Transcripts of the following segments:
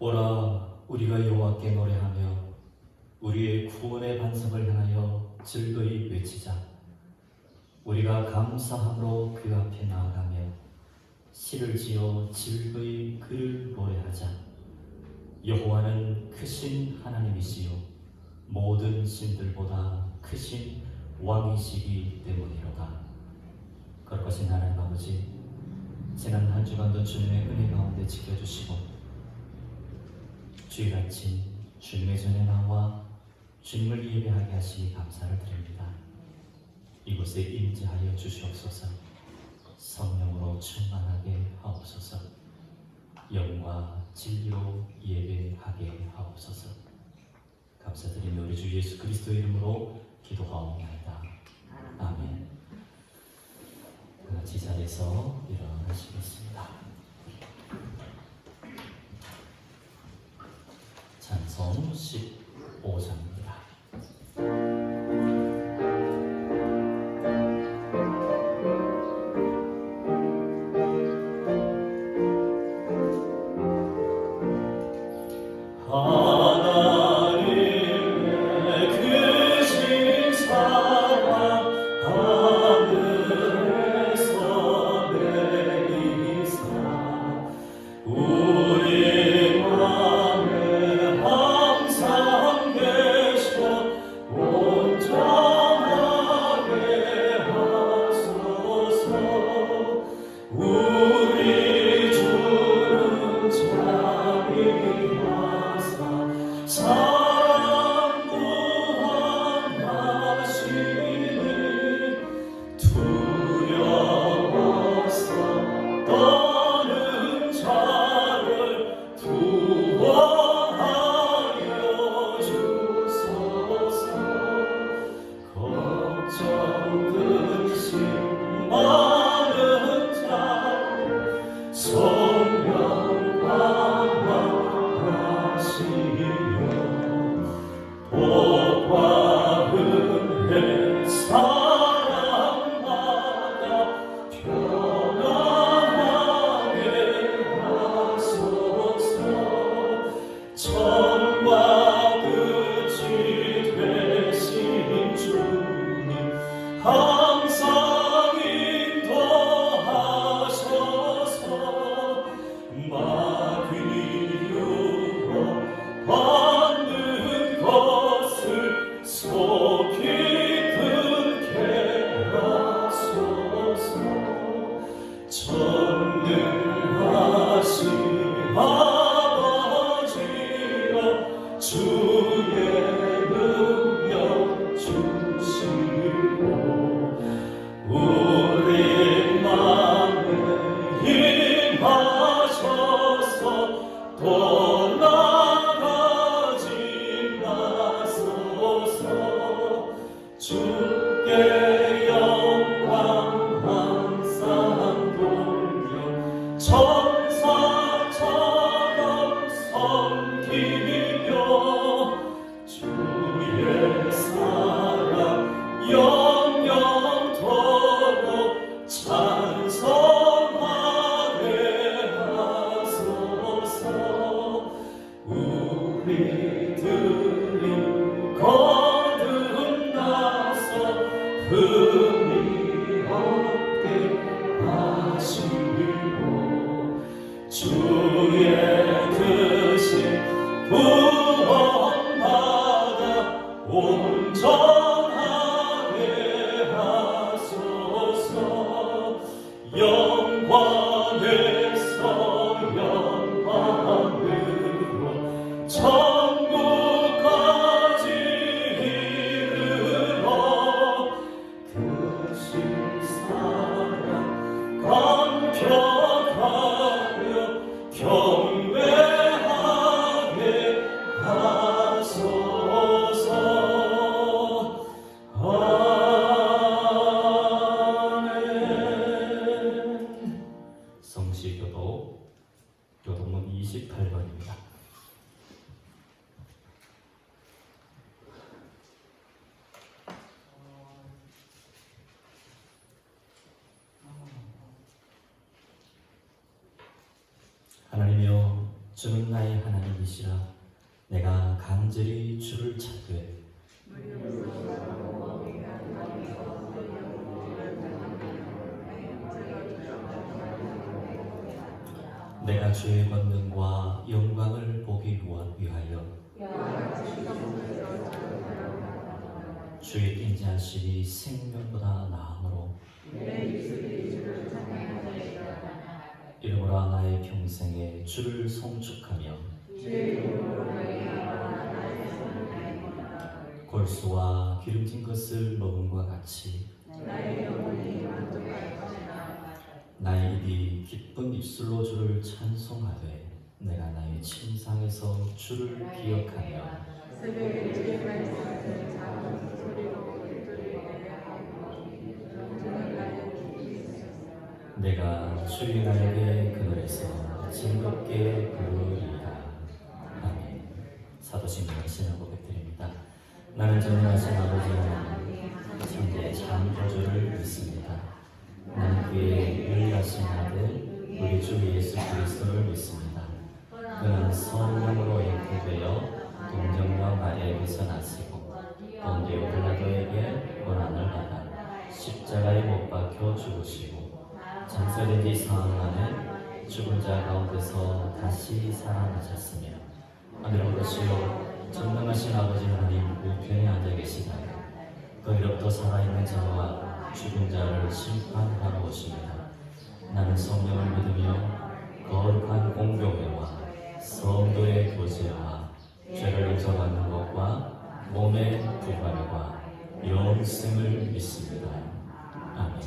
오라, 우리가 여호와께 노래하며 우리의 구원의 반석을 향하여 즐거이 외치자. 우리가 감사함으로 그 앞에 나아가며 시를 지어 즐거이 그를 노래하자. 여호와는 크신 하나님이시요 모든 신들보다 크신 왕이시기 때문이로다. 그것이 하나님 아버지, 지난 한 주간도 주님의 은혜 가운데 지켜주시고 주일 아침 주님의 전에 나와 주님을 예배하게 하시니 감사를 드립니다. 이곳에 임재하여 주시옵소서. 성령으로 충만하게 하옵소서. 영과 진리로 예배하게 하옵소서. 감사드리며 우리 주 예수 그리스도의 이름으로 기도하옵나이다. 아멘. 같이 자리에서 일어나시겠습니다. 찬송 15장입니다. 경배하게 하소서. 38번입니다. 하나님이여, 주는 나의 하나님이시라. 내가 간절히 주를 찾되 내가 주의 권능과 영광을 보기 위하여 주의 인자하심이 생명보다 나음으로 이러므로 나의 평생에 주를 송축하며 골수와 기름진 것을 먹음과 같이 나의 입이 기쁜 입술로 주를 찬송하되 내가 나의 침상에서 주를 기억하며 내가 주의 날개 그늘에서 즐겁게 부르리라. 아멘. 사도신경 신앙 고백드립니다. 나는 전능하신 아버지 하나님 천대 참 보좌를 믿습니다. 나는 그의 유일하신 아들 우리 주 예수 그리스도를 믿습니다. 그는 성령으로 잉태되어 동정녀 마리아에게서 나시고 본디오 빌라도에게 고난을 받아 십자가에 못 박혀 죽으시고 장사된 지 사흘 만에 죽은 자 가운데서 다시 살아나셨으며 하늘로 오르시어 전능하신 아버지 하나님 우편에 앉아 계시다가 거기로부터 살아있는 자와 죽은 자를 심판하러 오십니다. 나는 성령을 믿으며 거룩한 공교회와 성도의 교제와 죄를 용서받는 것과 몸의 부활과 영생을 믿습니다. 아멘.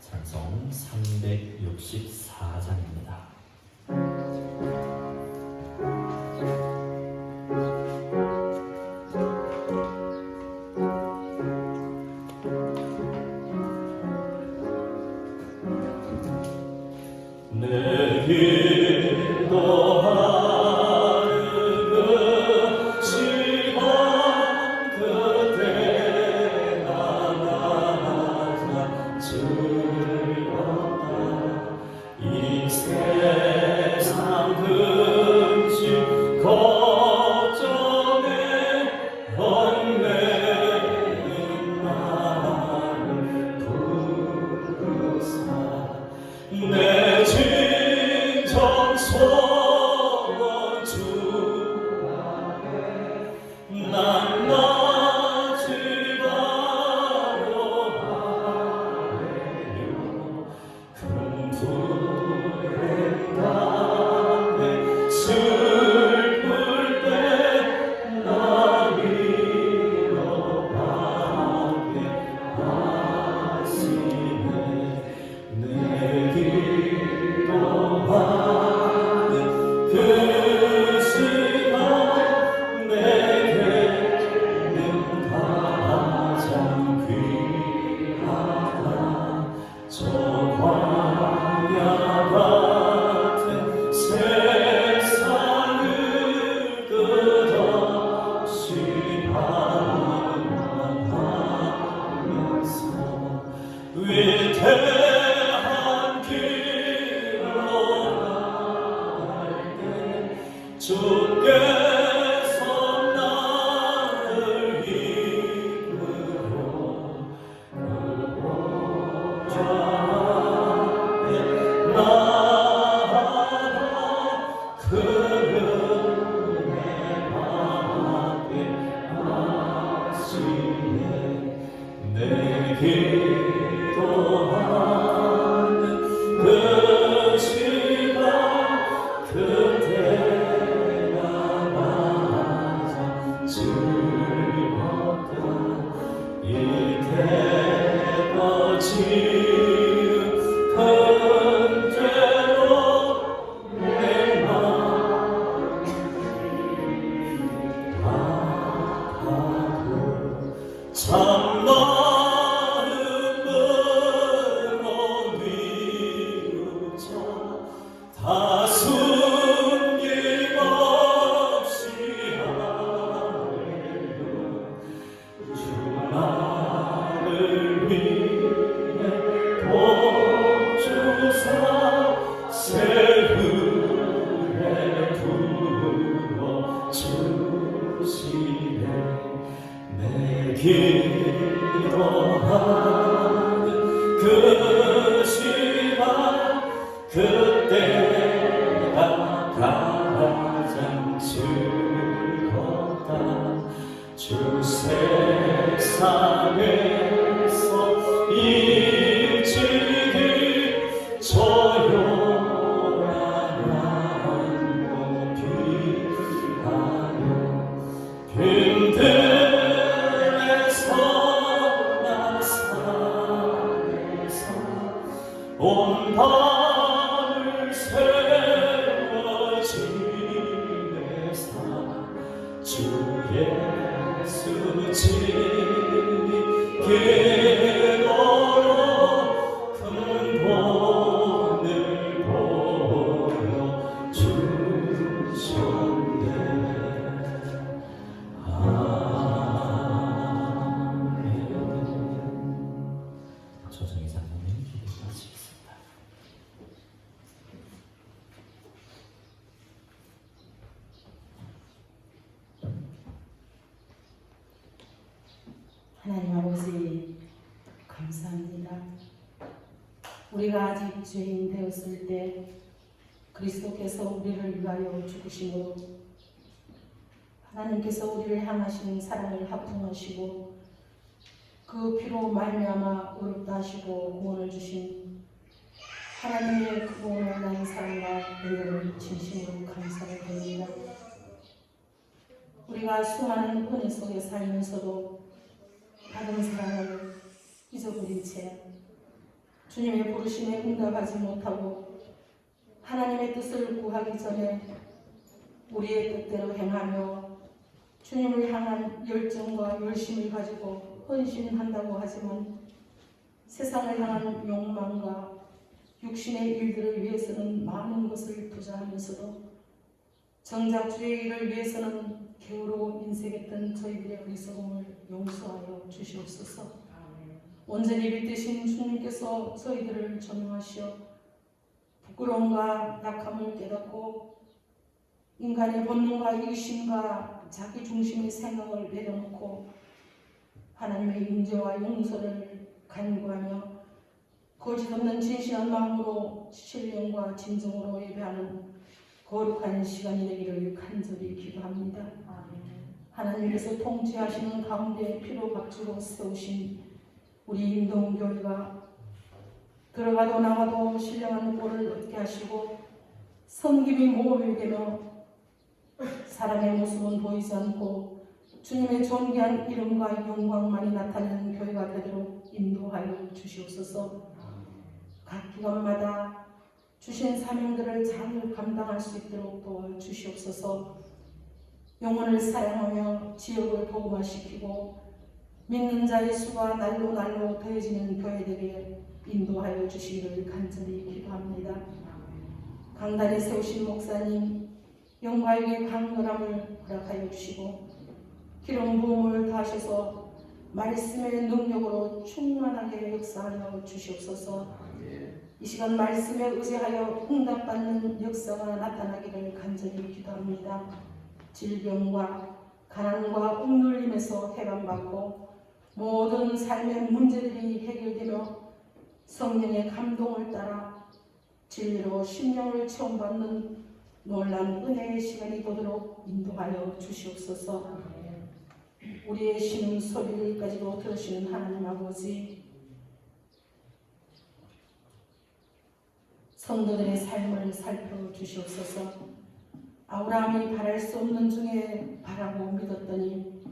찬송 364장입니다. 내 기도하는 그 시간 그때 나가자 즐겁다. 이 세상 근심 걱정에 얽매인 나를 부르사 내 진정 소원 주 앞에 난 나지 바라하며 큰 불행 가운데 슬플 때 나 위로하게 하시네. 내 기도하는 그 시간 내게는 가장 귀하다. 저 광야 같은 세상을 끝없이 방황하면서 위대한 길로 갈 때 주께서 나를 이끌어 그 보좌 앞에 나아가 그 은혜 받게 하시네. 내 기도하는 그 시간 그때가 맞아 즐겁다. 이때껏 지은 큰 죄로 내 마음 아파도 참 마음으로 온 밤을 새워 지내 주 예수 지게 걸어 큰 돈을 보여주셨네. 아멘. 조정희 장로님 기도하시겠습니다. 하나님 아버지 감사합니다. 우리가 아직 죄인 되었을 때 그리스도께서 우리를 위하여 죽으심으로 하나님께서 우리를 향하신 사랑을 합통하시고 그 피로 말미암아 의롭다 하시고 구원을 주신 하나님의 그 구원을 나는 사랑과 은혜를 진심으로 감사를 드립니다. 우리가 수많은 은혜 속에 살면서도 받은 사랑을 잊어버린 채 주님의 부르심에 응답하지 못하고 하나님의 뜻을 구하기 전에 우리의 뜻대로 행하며 주님을 향한 열정과 열심을 가지고 헌신한다고 하지만 세상을 향한 욕망과 육신의 일들을 위해서는 많은 것을 투자하면서도 정작 주의 일을 위해서는 게으르고 인색했던 저희들의 어리석음을 용서하여 주시옵소서. 온전히 믿으신 주님께서 저희들을 조명하시어 부끄러움과 약함을 깨닫고 인간의 본능과 이기심과 자기 중심의 생각을 내려놓고 하나님의 인재와 용서를 간구하며 거짓없는 진실한 마음으로 신령과 진정으로 예배하는 거룩한 시간이 되기를 간절히 기도합니다. 하나님께서 통치하시는 가운데 피로 값주고 세우신 우리 임동교회가 들어가도 나가도 신령한 꼴을 얻게 하시고 섬김이 모험이 되며 사람의 모습은 보이지 않고 주님의 존귀한 이름과 영광만이 나타나는 교회가 되도록 인도하여 주시옵소서. 각 기관마다 주신 사명들을 잘 감당할 수 있도록 도와주시옵소서. 영혼을 사랑하며 지역을 복음화시키고 믿는 자의 수가 날로 날로 더해지는 교회들에게 인도하여 주시기를 간절히 기도합니다. 강단에 세우신 목사님 영광의 강건함을 허락하여 주시고 기름 부음을 다하셔서 말씀의 능력으로 충만하게 역사하여 주시옵소서. 이 시간 말씀에 의지하여 응답받는 역사가 나타나기를 간절히 기도합니다. 질병과 가난과 억눌림에서 해방받고 모든 삶의 문제들이 해결되며 성령의 감동을 따라 진리로 심령을 체험받는 놀라운 은혜의 시간이 되도록 인도하여 주시옵소서. 우리의 신음 소리까지도 들으시는 하나님 아버지, 성도들의 삶을 살펴주시옵소서. 아브라함이 바랄 수 없는 중에 바라고 믿었더니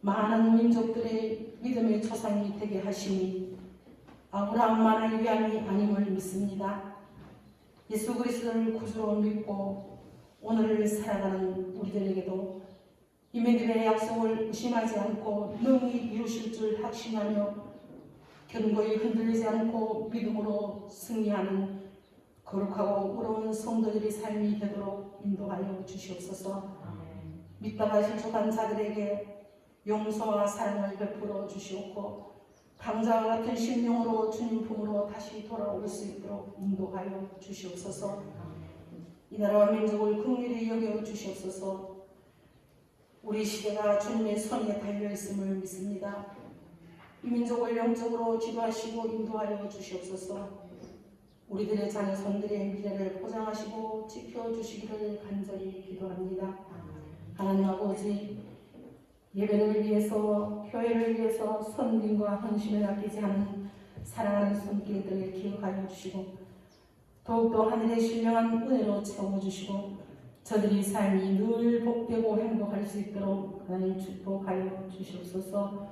많은 민족들의 믿음의 조상이 되게 하시니 아브라함만을 위함이 아님을 믿습니다. 예수 그리스도를 구주로 믿고 오늘을 살아가는 우리들에게도 이민들의 약속을 의심하지 않고 능히 이루실 줄 확신하며 견고히 흔들리지 않고 믿음으로 승리하는 거룩하고 의로운 성도들의 삶이 되도록 인도하여 주시옵소서. 믿다가 실족한 자들에게 용서와 사랑을 베풀어 주시옵고 강자와 같은 심령으로 주님 품으로 다시 돌아올 수 있도록 인도하여 주시옵소서. 이 나라와 민족을 긍휼히 여겨 주시옵소서. 우리 시대가 주님의 손에 달려있음을 믿습니다. 이 민족을 영적으로 지도하시고 인도하여 주시옵소서. 우리들의 자녀손들의 미래를 보장하시고 지켜주시기를 간절히 기도합니다. 하나님 아버지, 예배를 위해서, 교회를 위해서 선민과 헌신을 아끼지 않은 사랑하는 손길들을 기억하여 주시고 더욱더 하늘의 신령한 은혜로 채워주시고 저들이 삶이 늘 복되고 행복할 수 있도록 하나님 축복하여 주시옵소서.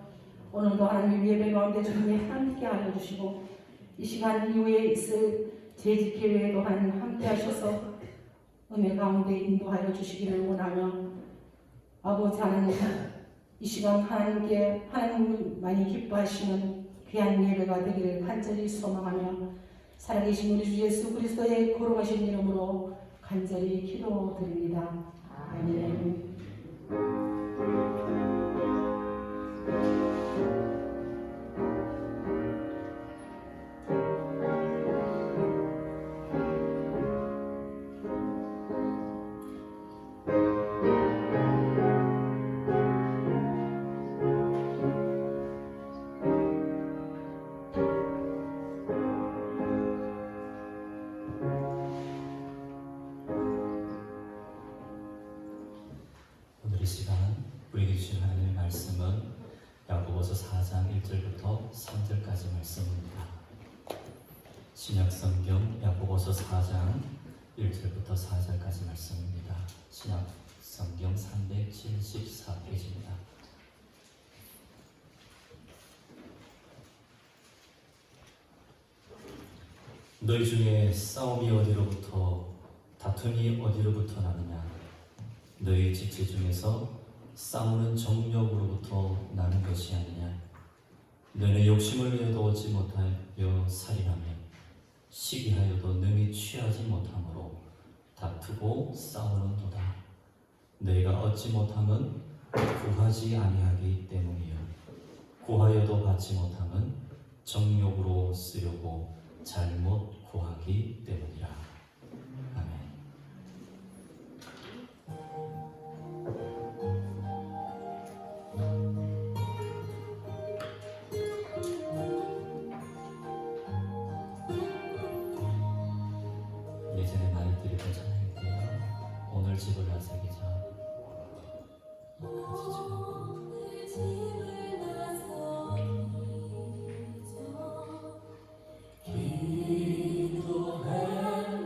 오늘도 하나님 예배 가운데 주님이 함께 하여 주시고 이 시간 이후에 있을 재직 계획 또한 함께 하셔서 은혜 가운데 인도하여 주시기를 원하며 아버지 하나님 이 시간 하나님을 많이 기뻐하시는 귀한 예배가 되기를 간절히 소망하며 살아계신 우리 주 예수 그리스도의 거룩하신 이름으로 간절히 기도드립니다. 아멘. 오늘 이 시간 우리에게 주신 하나님의 말씀은 야고보서 4장 1절부터 3절까지 말씀입니다. 신약성경 야고보서 4장 1절부터 4절까지 말씀입니다. 신약성경 374페이지입니다. 너희 중에 싸움이 어디로부터 다툼이 어디로부터 나느냐? 너희 지체 중에서 싸우는 정욕으로부터 나는 것이 아니냐? 너네 욕심을 위하여도 얻지 못하여 살인하며 시기하여도 능히 취하지 못함으로 다투고 싸우는도다. 너희가 얻지 못함은 구하지 아니하기 때문이요 구하여도 받지 못함은 정욕으로 쓰려고 잘못 구하기 때문이라. 아멘. 예전에 많이 드리던 찬양인데요. 오늘 집을 나서기자 같이 찬양. 기도해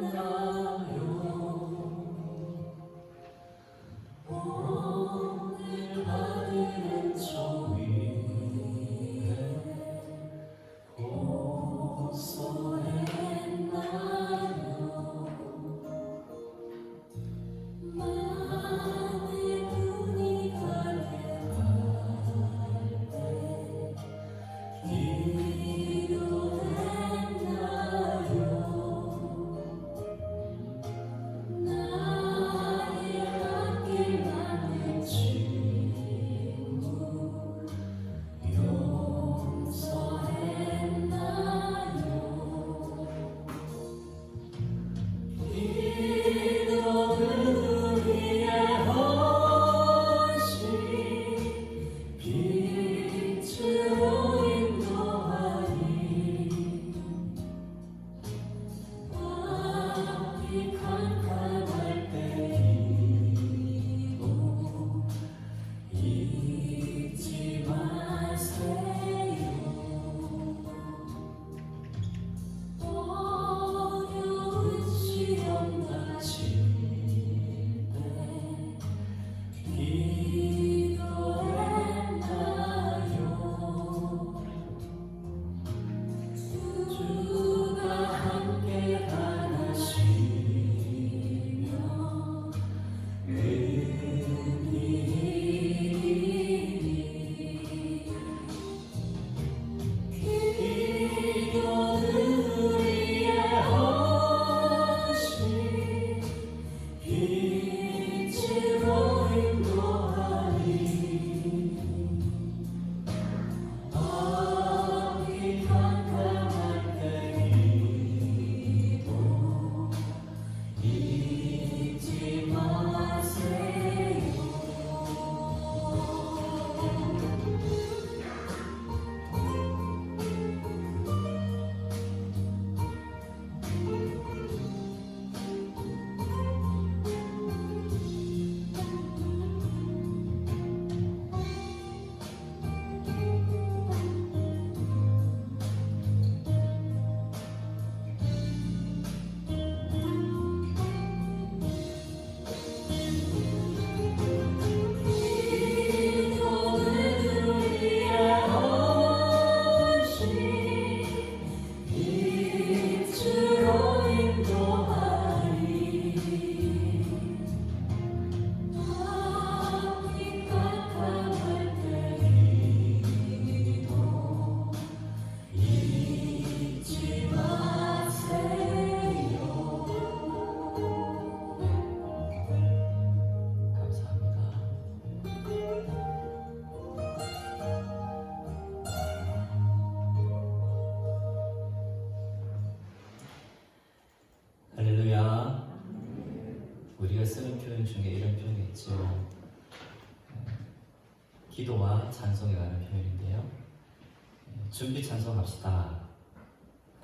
기도와 찬송에 관한 표현인데요. 준비 찬송합시다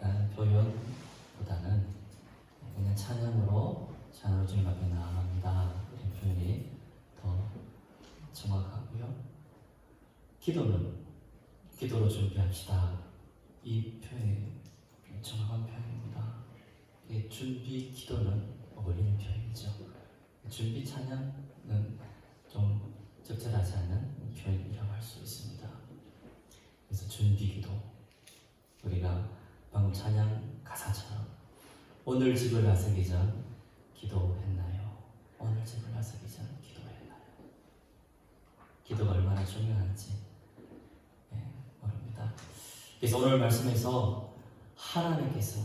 라는 표현보다는 그냥 찬양으로 주님 앞에 나아갑니다 이런 표현이 더 정확하고요. 기도로 준비합시다 이 표현이 정확한 표현입니다. 준비 기도는 어울리는 표현이죠. 준비 찬양은 좀 적절하지 않은 표현이라고 할 수 있습니다. 그래서 준비 기도, 우리가 방금 찬양 가사처럼 오늘 집을 나서기 전 기도했나요? 오늘 집을 나서기 전 기도했나요? 기도가 얼마나 중요한지 모릅니다. 그래서 오늘 말씀에서 하나님께서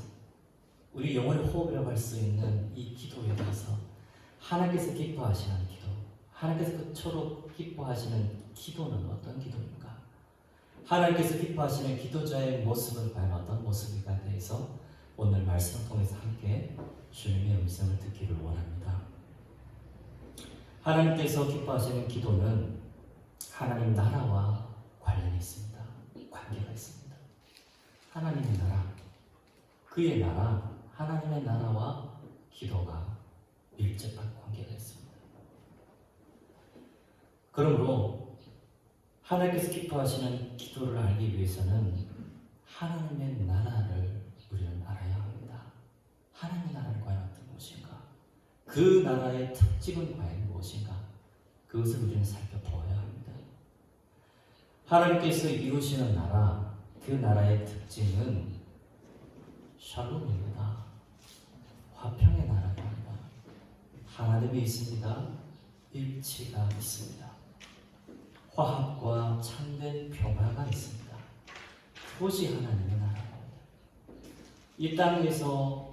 우리 영혼의 호흡이라고 할 수 있는 이 기도에 대해서 하나님께서 기뻐하시는 기도, 하나님께서 그토록 기뻐하시는 기도는 어떤 기도입니까? 하나님께서 기뻐하시는 기도자의 모습은 과연 어떤 모습인가에 대해서 오늘 말씀을 통해서 함께 주님의 음성을 듣기를 원합니다. 하나님께서 기뻐하시는 기도는 하나님 나라와 관련이 있습니다. 관계가 있습니다. 하나님의 나라, 그의 나라, 하나님의 나라와 기도가 밀접한 관계가 있습니다. 그러므로 하나님께서 기뻐하시는 기도를 알기 위해서는 하나님의 나라를 우리는 알아야 합니다. 하나님의 나라는 과연 어떤 것인가? 그 나라의 특징은 과연 무엇인가? 그것을 우리는 살펴보아야 합니다. 하나님께서 이루시는 나라, 그 나라의 특징은 샬롬입니다. 화평의 나라입니다. 하나님이 있습니다. 일치가 있습니다. 화합과 참된 평화가 있습니다. 그것이 하나님의 나라입니다. 이 땅에서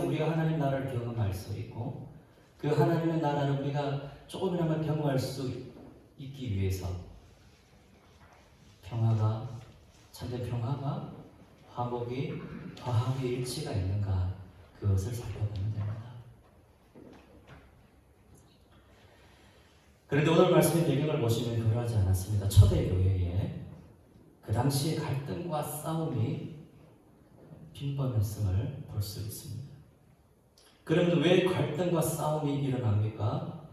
우리가 하나님 나라를 경험할 수 있고 그 하나님의 나라를 우리가 조금이나마 경험할 수 있기 위해서 평화가, 참된 평화가, 화목이, 화합의 일치가 있는가, 그것을 살펴보면 됩니다. 그런데 오늘 말씀의 배경을 보시면 그러하지 않았습니다. 초대교회에 그 당시에 갈등과 싸움이 빈번했음을 볼 수 있습니다. 그러면 왜 갈등과 싸움이 일어납니까?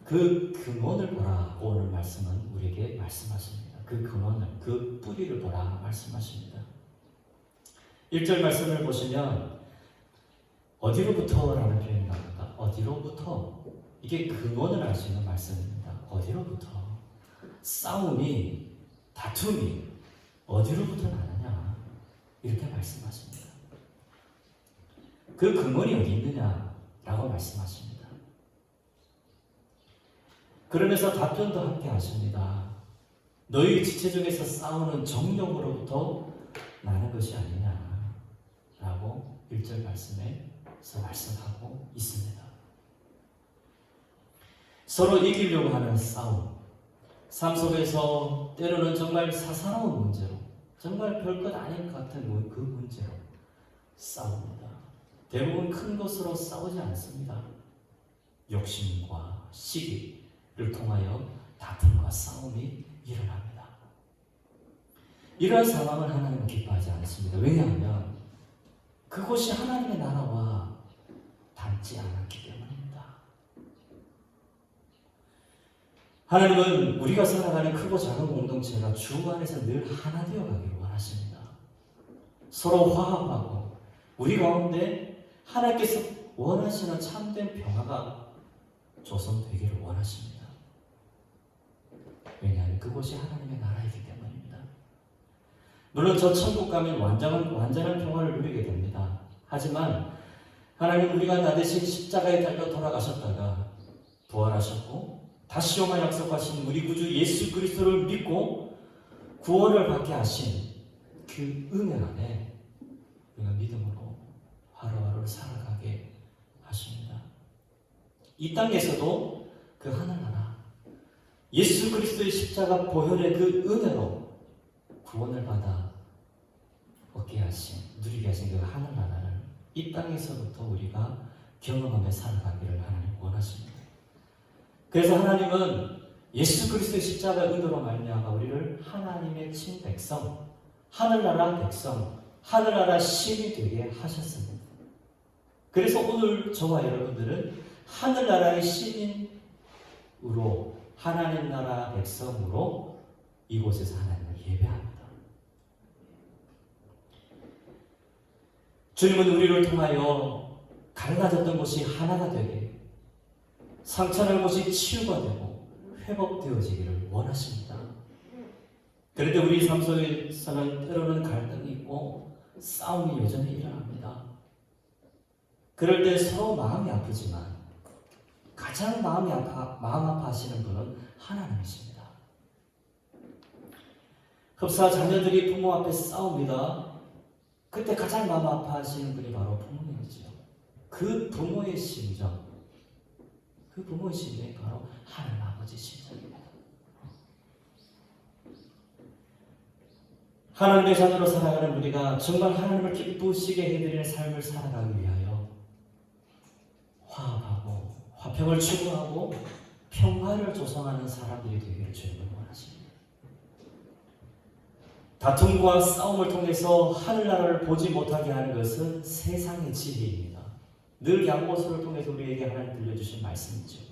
그 근원을 보라. 오늘 말씀은 우리에게 말씀하십니다. 그 근원을, 그 뿌리를 보라 말씀하십니다. 1절 말씀을 보시면 어디로부터라는 표현이 나옵니다. 어디로부터? 이게 근원을 알 수 있는 말씀입니다. 어디로부터? 싸움이, 다툼이 어디로부터 나느냐? 이렇게 말씀하십니다. 그 근원이 어디 있느냐라고 말씀하십니다. 그러면서 답변도 함께 하십니다. 너희 지체 중에서 싸우는 정욕으로부터 나는 것이 아니냐 라고 1절 말씀에서 말씀하고 있습니다. 서로 이기려고 하는 싸움, 삶 속에서 때로는 정말 사사로운 문제로, 정말 별것 아닌 것 같은 그 문제로 싸웁니다. 대부분 큰 것으로 싸우지 않습니다. 욕심과 시기를 통하여 다툼과 싸움이 일어납니다. 이러한 상황을 하나님은 기뻐하지 않습니다. 왜냐하면 그것이 하나님의 나라와 닮지 않았기 때문입니다. 하나님은 우리가 살아가는 크고 작은 공동체가 주 안에서 늘 하나 되어 가기를 원하십니다. 서로 화합하고 우리 가운데 하나님께서 원하시는 참된 평화가 조성되기를 원하십니다. 왜냐하면 그것이 하나님의 나라이기 때문입니다. 물론 저 천국 가면 완전한 평화를 누리게 됩니다. 하지만 하나님 우리가 나 대신 십자가에 달려 돌아가셨다가 부활하셨고 다시 오마 약속하신 우리 구주 예수 그리스도를 믿고 구원을 받게 하신 그 은혜 안에 우리가 믿음으로 하루하루를 살아가게 하십니다. 이 땅에서도 그 하늘나라 예수 그리스도의 십자가 보혈의 그 은혜로 구원을 받아 얻게 하신, 누리게 하신 그 하늘나라를 이 땅에서부터 우리가 경험하며 살아가기를 하나님 원하십니다. 그래서 하나님은 예수 그리스도의 십자가의 의도로 말미암아 우리를 하나님의 친백성, 하늘나라 백성, 하늘나라 신이 되게 하셨습니다. 그래서 오늘 저와 여러분들은 하늘나라의 신인으로 하나님 나라 백성으로 이곳에서 하나님을 예배합니다. 주님은 우리를 통하여 갈라졌던 것이 하나가 되게, 상처난 것이 치유가 되고 회복되어지기를 원하십니다. 그런데 우리 삶 속에서는 때로는 갈등이 있고 싸움이 여전히 일어납니다. 그럴 때 서로 마음이 아프지만 가장 마음 아파하시는 분은 하나님이십니다. 흡사 자녀들이 부모 앞에 싸웁니다. 그때 가장 마음 아파하시는 분이 바로 부모님이죠. 그 부모의 심정이 바로 하나님 아버지 심정입니다. 하나님의 자녀로 살아가는 우리가 정말 하나님을 기쁘시게 해드리는 삶을 살아가기 위하여 화합하고 화평을 추구하고 평화를 조성하는 사람들이 되기를 주님은 원하십니다. 다툼과 싸움을 통해서 하늘나라를 보지 못하게 하는 것은 세상의 지혜입니다. 늘 야고보서를 통해서 우리에게 하나님 들려주신 말씀이죠.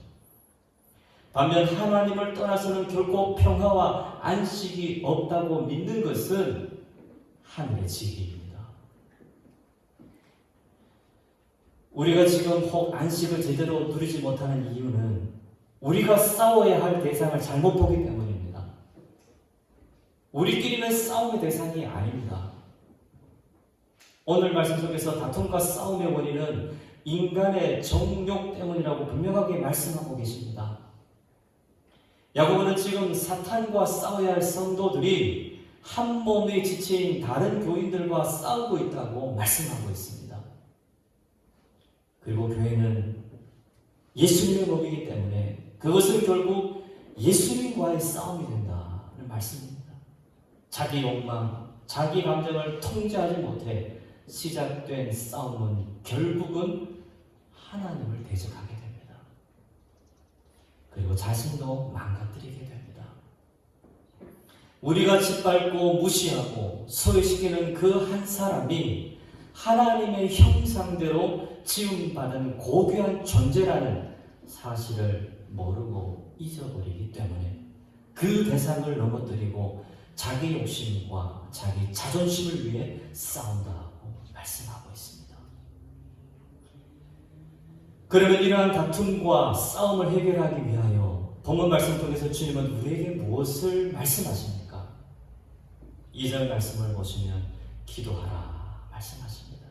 반면 하나님을 떠나서는 결코 평화와 안식이 없다고 믿는 것은 하늘의 지혜입니다. 우리가 지금 혹 안식을 제대로 누리지 못하는 이유는 우리가 싸워야 할 대상을 잘못 보기 때문입니다. 우리끼리는 싸움의 대상이 아닙니다. 오늘 말씀 속에서 다툼과 싸움의 원인은 인간의 정욕 때문이라고 분명하게 말씀하고 계십니다. 야고보는 지금 사탄과 싸워야 할 성도들이 한 몸의 지체인 다른 교인들과 싸우고 있다고 말씀하고 있습니다. 그리고 교회는 예수님의 몸이기 때문에 그것은 결국 예수님과의 싸움이 된다는 말씀입니다. 자기 욕망, 자기 감정을 통제하지 못해 시작된 싸움은 결국은 하나님을 대적하게 됩니다. 그리고 자신도 망가뜨리게 됩니다. 우리가 짓밟고 무시하고 소외시키는 그 한 사람이 하나님의 형상대로 지음받은 고귀한 존재라는 사실을 모르고 잊어버리기 때문에 그 대상을 넘어뜨리고 자기 욕심과 자기 자존심을 위해 싸운다고 말씀하고 있습니다. 그러면 이러한 다툼과 싸움을 해결하기 위하여 본문 말씀 통해서 주님은 우리에게 무엇을 말씀하십니까? 2절 말씀을 보시면 기도하라 말씀하십니다.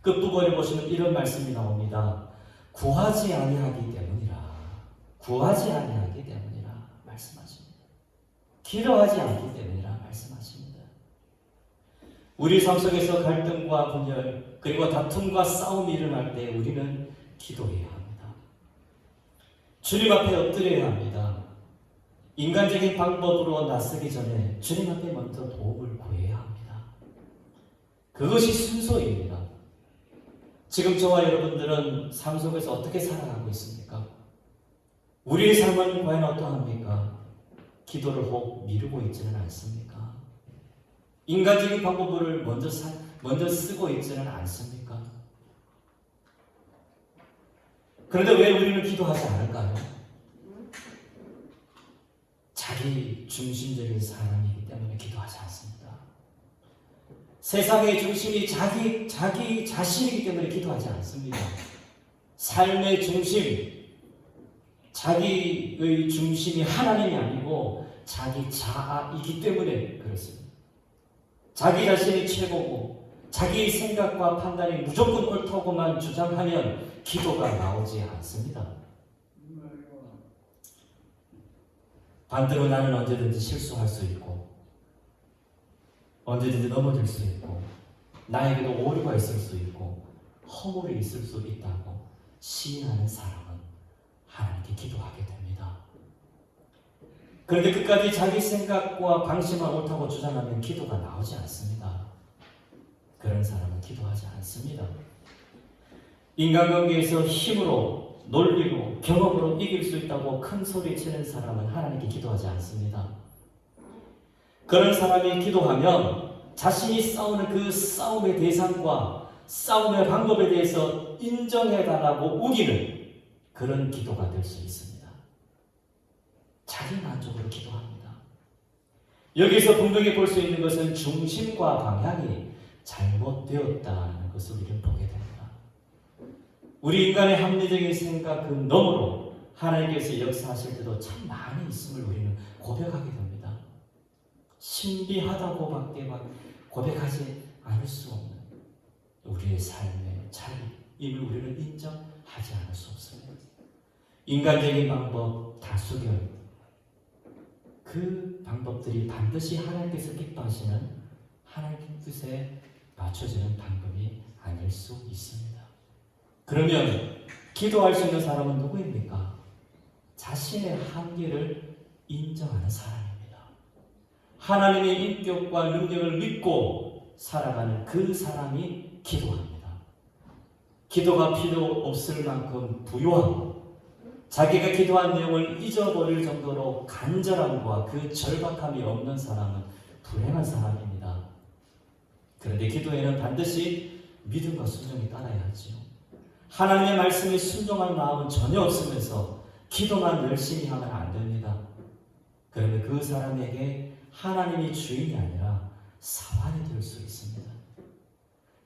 끝부분에 보시면 이런 말씀이 나옵니다. 구하지 아니하기 때문이라. 구하지 아니하기 때문이라 말씀하십니다. 기도하지 않기 때문이라 말씀하십니다. 우리 삶 속에서 갈등과 분열 그리고 다툼과 싸움이 일어날 때 우리는 기도해야 합니다. 주님 앞에 엎드려야 합니다. 인간적인 방법으로 나서기 전에 주님 앞에 먼저 도움을 구해야 합니다. 그것이 순서입니다. 지금 저와 여러분들은 삶 속에서 어떻게 살아가고 있습니까? 우리의 삶은 과연 어떠합니까? 기도를 혹 미루고 있지는 않습니까? 인간적인 방법을 먼저 쓰고 있지는 않습니까? 그런데 왜 우리는 기도하지 않을까요? 자기 중심적인 사람이기 때문에 기도하지 않습니다. 세상의 중심이 자기 자신이기 때문에 기도하지 않습니다. 삶의 중심, 자기의 중심이 하나님이 아니고 자기 자아이기 때문에 그렇습니다. 자기 자신이 최고고 자기 생각과 판단이 무조건 옳다고만 주장하면 기도가 나오지 않습니다. 반대로 나는 언제든지 실수할 수 있고 언제든지 넘어질 수 있고 나에게도 오류가 있을 수 있고 허물이 있을 수 있다고 시인하는 사람은 하나님께 기도하게 됩니다. 그런데 끝까지 자기 생각과 방식만 옳다고 주장하면 기도가 나오지 않습니다. 그런 사람은 기도하지 않습니다. 인간관계에서 힘으로 논리로, 경험으로 이길 수 있다고 큰 소리 치는 사람은 하나님께 기도하지 않습니다. 그런 사람이 기도하면 자신이 싸우는 그 싸움의 대상과 싸움의 방법에 대해서 인정해달라고 우기는 그런 기도가 될 수 있습니다. 자기 만족으로 기도합니다. 여기서 분명히 볼 수 있는 것은 중심과 방향이 잘못되었다는 것을 우리는 보게 됩니다. 우리 인간의 합리적인 생각 그 너머로 하나님께서 역사하실 때도 참 많이 있음을 우리는 고백하게 됩니다. 신비하다고 밖에 고백하지 않을 수 없는 우리의 삶의 차이임을 우리는 인정하지 않을 수 없습니다. 인간적인 방법, 다수결, 그 방법들이 반드시 하나님께서 기뻐하시는 하나님 뜻에 맞춰지는 방법이 아닐 수 있습니다. 그러면 기도할 수 있는 사람은 누구입니까? 자신의 한계를 인정하는 사람입니다. 하나님의 인격과 능력을 믿고 살아가는 그 사람이 기도합니다. 기도가 필요 없을 만큼 부요하고 자기가 기도한 내용을 잊어버릴 정도로 간절함과 그 절박함이 없는 사람은 불행한 사람입니다. 그런데 기도에는 반드시 믿음과 순종이 따라야 하지요. 하나님의 말씀에 순종할 마음은 전혀 없으면서 기도만 열심히 하면 안 됩니다. 그러면 그 사람에게 하나님이 주인이 아니라 사환이 될 수 있습니다.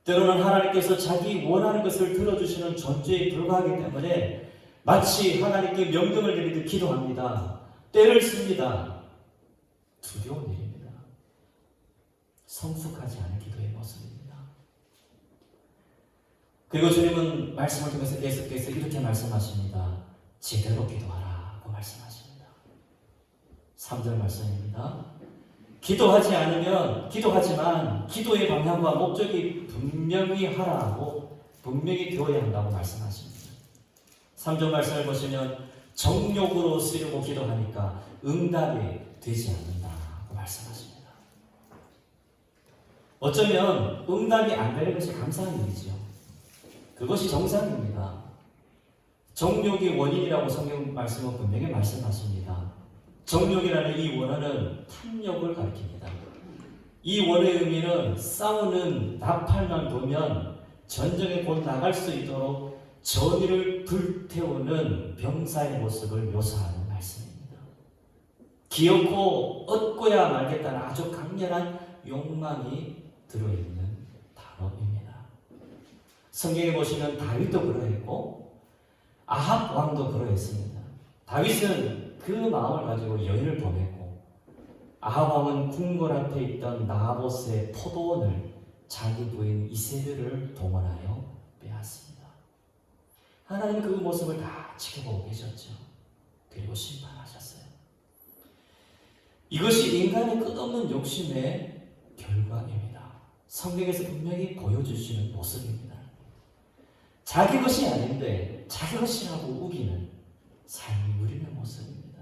때로는 하나님께서 자기 원하는 것을 들어주시는 존재에 불과하기 때문에 마치 하나님께 명령을 내리듯 기도합니다. 때를 씁니다. 두려운 일입니다. 성숙하지 않은 기도의 모습입니다. 그리고 주님은 말씀을 통해서 계속해서 이렇게 말씀하십니다. 제대로 기도하라고 말씀하십니다. 3절 말씀입니다. 기도하지만 기도의 방향과 목적이 분명히 하라고 분명히 되어야 한다고 말씀하십니다. 3절 말씀을 보시면 정욕으로 쓰려고 기도하니까 응답이 되지 않는다고 말씀하십니다. 어쩌면 응답이 안 되는 것이 감사한 일이죠. 그것이 정상입니다. 정욕이 원인이라고 성경 말씀은 분명히 말씀하십니다. 정욕이라는 이 원어는 탐욕을 가리킵니다. 이 원어의 의미는 싸우는 나팔만 보면 전쟁에 곧 나갈 수 있도록 전의를 불태우는 병사의 모습을 묘사하는 말씀입니다. 기어코 얻고야 말겠다는 아주 강렬한 욕망이 들어있는 단어입니다. 성경에 보시면 다윗도 그러했고 아합 왕도 그러했습니다. 다윗은 그 마음을 가지고 여인을 보냈고 아합 왕은 궁궐 앞에 있던 나봇의 포도원을 자기 부인 이세벨을 동원하여 빼앗습니다. 하나님은 그 모습을 다 지켜보고 계셨죠. 그리고 심판하셨어요. 이것이 인간의 끝없는 욕심의 결과입니다. 성경에서 분명히 보여주시는 모습입니다. 자기 것이 아닌데 자기 것이라고 우기는 삶이 누리는 모습입니다.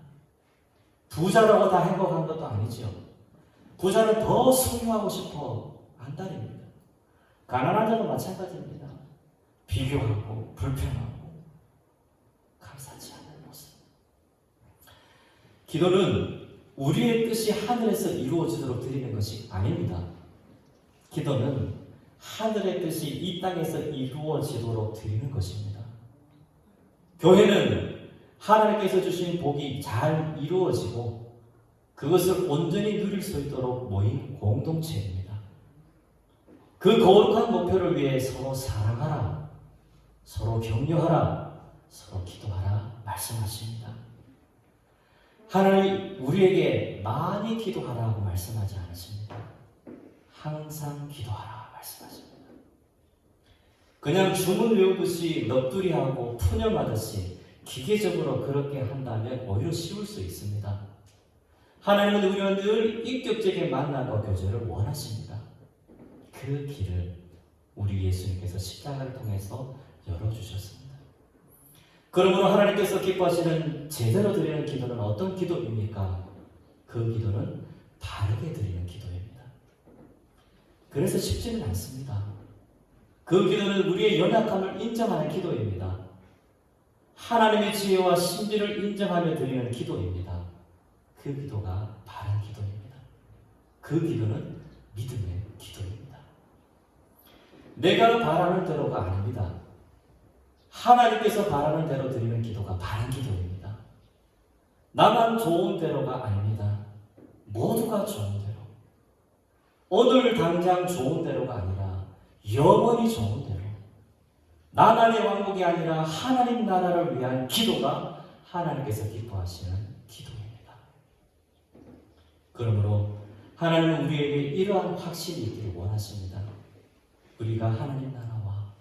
부자라고 다 행복한 것도 아니죠. 부자는 더 소유하고 싶어 안달입니다. 가난한 자도 마찬가지입니다. 비교하고 불평하고 감사치 않는 모습. 기도는 우리의 뜻이 하늘에서 이루어지도록 드리는 것이 아닙니다. 기도는 하늘의 뜻이 이 땅에서 이루어지도록 드리는 것입니다. 교회는 하나님께서 주신 복이 잘 이루어지고 그것을 온전히 누릴 수 있도록 모인 공동체입니다. 그 거룩한 목표를 위해 서로 사랑하라, 서로 격려하라, 서로 기도하라 말씀하십니다. 하나님 우리에게 많이 기도하라고 말씀하지 않으십니다. 항상 기도하라 말씀하십니다. 그냥 주문 외우듯이 넋두리하고 푸념하듯이 기계적으로 그렇게 한다면 오히려 쉬울 수 있습니다. 하나님은 우리와 늘 인격적인 만남과 교제를 원하십니다. 그 길을 우리 예수님께서 십자가를 통해서 열어주셨습니다. 그러므로 하나님께서 기뻐하시는 제대로 드리는 기도는 어떤 기도입니까? 그 기도는 바르게 드리는 기도입니다. 그래서 쉽지는 않습니다. 그 기도는 우리의 연약함을 인정하는 기도입니다. 하나님의 지혜와 신비를 인정하며 드리는 기도입니다. 그 기도가 바른 기도입니다. 그 기도는 믿음의 기도입니다. 내가 바라는 대로가 아닙니다. 하나님께서 바라는 대로 드리는 기도가 바른 기도입니다. 나만 좋은 대로가 아닙니다. 모두가 좋은 대로. 오늘 당장 좋은 대로가 아니라 영원히 좋은 대로. 나만의 왕국이 아니라 하나님 나라를 위한 기도가 하나님께서 기뻐하시는 기도입니다. 그러므로 하나님은 우리에게 이러한 확신이 있기를 원하십니다. 우리가 하나님 나라와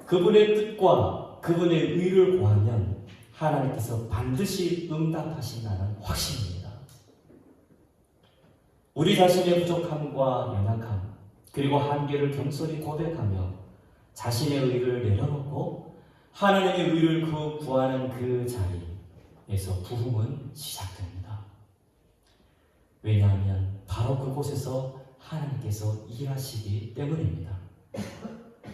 그분의 뜻과 그분의 의를 구하면 하나님께서 반드시 응답하신다는 확신입니다. 우리 자신의 부족함과 연약함 그리고 한계를 겸손히 고백하며 자신의 의를 내려놓고 하나님의 의를 구하는 그 자리에서 부흥은 시작됩니다. 왜냐하면 바로 그곳에서 하나님께서 일하시기 때문입니다.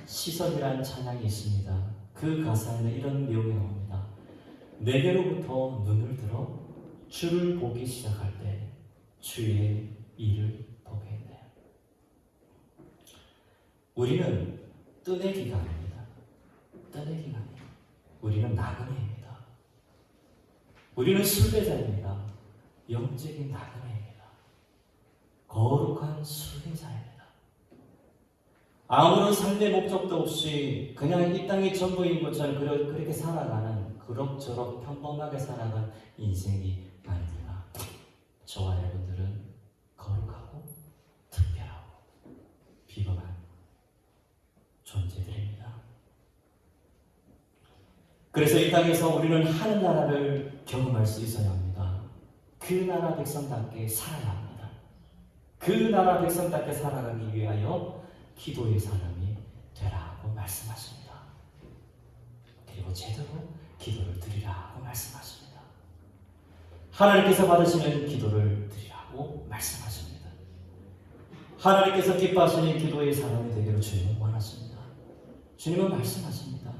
시선이란 찬양이 있습니다. 그 가사에는 이런 내용이 나옵니다. 내게로부터 눈을 들어 주를 보기 시작할 때 주의 일을 보게 했네요. 우리는 뜨내기가 아닙니다. 뜨내기가 아닙니다. 우리는 나그네입니다. 우리는 순례자입니다. 영적인 나그네입니다. 거룩한 순례자입니다. 아무런 삶의 목적도 없이 그냥 이 땅이 전부인 것처럼 그렇게 살아가는 그럭저럭 평범하게 살아간 인생이 아닙니다. 저와 여러분들은 거룩하고 특별하고 비범한 존재들입니다. 그래서 이 땅에서 우리는 하늘 나라를 경험할 수 있어야 합니다. 그 나라 백성답게 살아야 합니다. 그 나라 백성답게 살아가기 위하여 기도의 사람이 되라고 말씀하십니다. 그리고 제대로 기도를 드리라고 말씀하십니다. 하나님께서 받으시는 기도를 드리라고 말씀하십니다. 하나님께서 기뻐하시는 기도의 사람이 되기를 주님은 원하십니다. 주님은 말씀하십니다.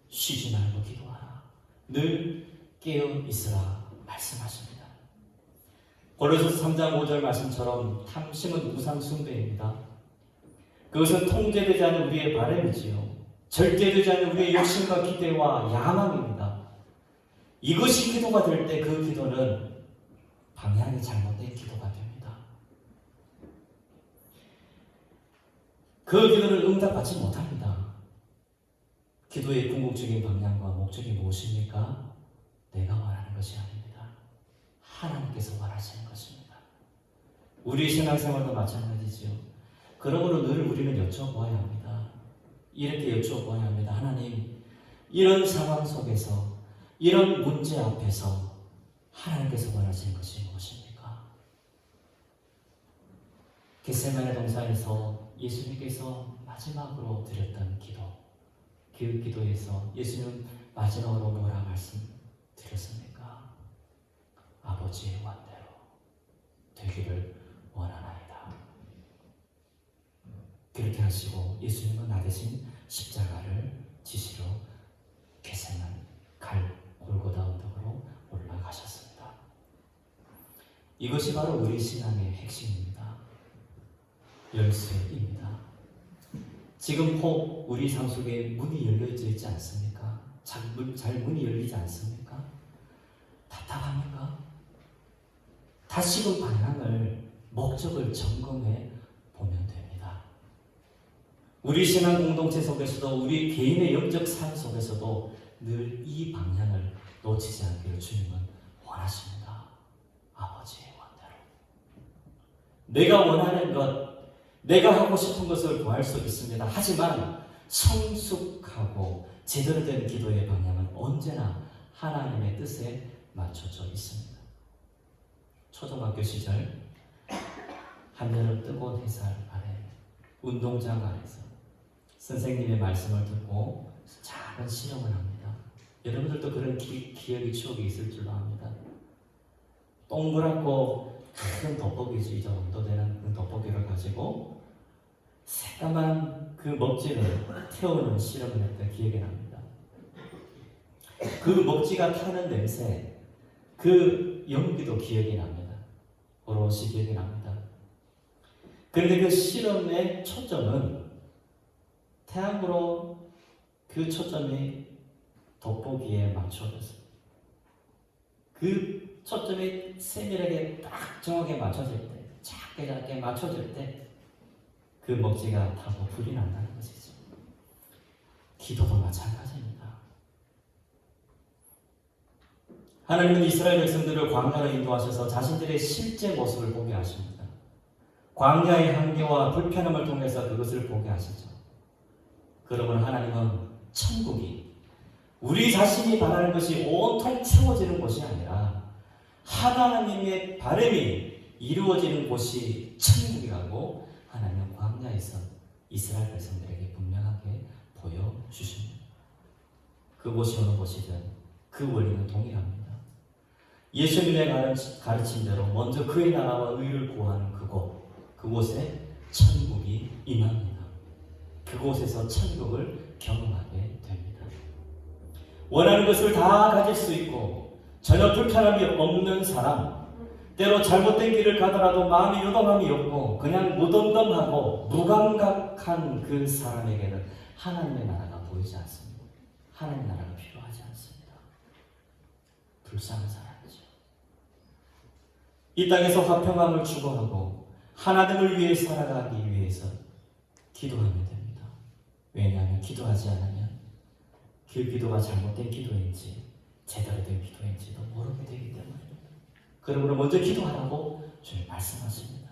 쉬지 말고 기도하라. 늘 깨어 있으라 말씀하십니다. 고린도서 3장 5절 말씀처럼 탐심은 우상 숭배입니다. 그것은 통제되지 않는 우리의 바람이지요. 절대되지 않는 우리의 욕심과 기대와 야망입니다. 이것이 기도가 될 때 그 기도는 방향이 잘못된 기도가 됩니다. 그 기도는 응답받지 못합니다. 기도의 궁극적인 방향과 목적이 무엇입니까? 내가 원하는 것이 아닙니다. 하나님께서 원하시는 것입니다. 우리 신앙생활도 마찬가지지요. 그러므로 늘 우리는 여쭤보아야 합니다. 이렇게 여쭤보아야 합니다. 하나님, 이런 상황 속에서, 이런 문제 앞에서 하나님께서 원하시는 것이 무엇입니까? 겟세마네 동산에서 예수님께서 마지막으로 드렸던 기도, 그 기도에서 예수님은 마지막으로 뭐라 말씀드렸습니까? 아버지의 원대로 되기를 원하나이다. 그렇게 하시고 예수님은 나 대신 십자가를 지시러 겟세마네 골고다 언덕으로 올라가셨습니다. 이것이 바로 우리 신앙의 핵심입니다. 열쇠입니다. 지금 혹 우리 삶 속에 문이 열려져 있지 않습니까? 잘 문이 열리지 않습니까? 답답합니까? 다시금 방향을, 목적을 점검해 보면 됩니다. 우리 신앙 공동체 속에서도 우리 개인의 영적 삶 속에서도 늘 이 방향을 놓치지 않기를 주님은 원하십니다. 아버지의 원대로. 내가 원하는 것, 내가 하고 싶은 것을 구할 수 있습니다. 하지만 성숙하고 제대로 된 기도의 방향은 언제나 하나님의 뜻에 맞춰져 있습니다. 초등학교 시절 한여름 뜨거운 햇살 아래 운동장 아래서 선생님의 말씀을 듣고 작은 실험을 합니다. 여러분들도 그런 기억이, 추억이 있을 줄로 압니다. 동그랗고 큰 돋보기지 이 정도 되는 그 돋보기를 가지고 새까만 그 먹지를 태우는 실험을 했던 기억이 납니다. 그 먹지가 타는 냄새, 그 연기도 기억이 납니다. 오롯이 기억이 납니다. 그런데 그 실험의 초점은 태양으로 그 초점이 돋보기에 맞춰졌어요. 그 초점이 세밀하게 딱 정확하게 맞춰질 때, 작게 맞춰질 때 그 먹지가 타고 불이 난다는 것이죠. 기도도 마찬가지입니다. 하나님은 이스라엘 백성들을 광야로 인도하셔서 자신들의 실제 모습을 보게 하십니다. 광야의 한계와 불편함을 통해서 그것을 보게 하시죠. 그러면 하나님은 천국이 우리 자신이 바라는 것이 온통 채워지는 곳이 아니라 하나님의 바람이 이루어지는 곳이 천국이라고 하나님은 광야에서 이스라엘 백성들에게 분명하게 보여주십니다. 그곳이 어느 곳이든 그 원리는 동일합니다. 예수님의 가르침대로 먼저 그의 나라와 의를 구하는 그곳에 천국이 임합니다. 그곳에서 천국을 경험하게 됩니다. 원하는 것을 다 가질 수 있고 전혀 불편함이 없는 사람, 때로 잘못된 길을 가더라도 마음이 요동함이 없고 그냥 무덤덤하고 무감각한 그 사람에게는 하나님의 나라가 보이지 않습니다. 하나님의 나라가 필요하지 않습니다. 불쌍한 사람이죠. 이 땅에서 화평함을 추구하고 하나님을 위해 살아가기 위해서 기도하면 됩니다. 왜냐하면 기도하지 않으면 그 기도가 잘못된 기도인지 제대로 된 기도인지도 모르게 되기 때문입니다. 그러므로 먼저 기도하라고 주님 말씀하십니다.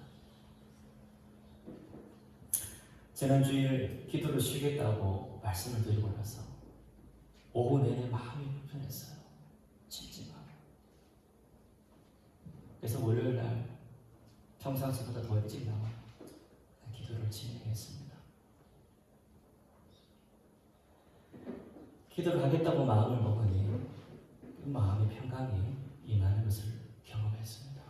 지난주일 기도를 쉬겠다고 말씀을 드리고 나서 오후 내내 마음이 불편했어요. 찜찜하고. 그래서 월요일날 평상시보다 더 일찍 나와 기도를 진행했습니다. 기도를 하겠다고 마음을 먹으니 그 마음의 평강이 임하는 것을 경험했습니다.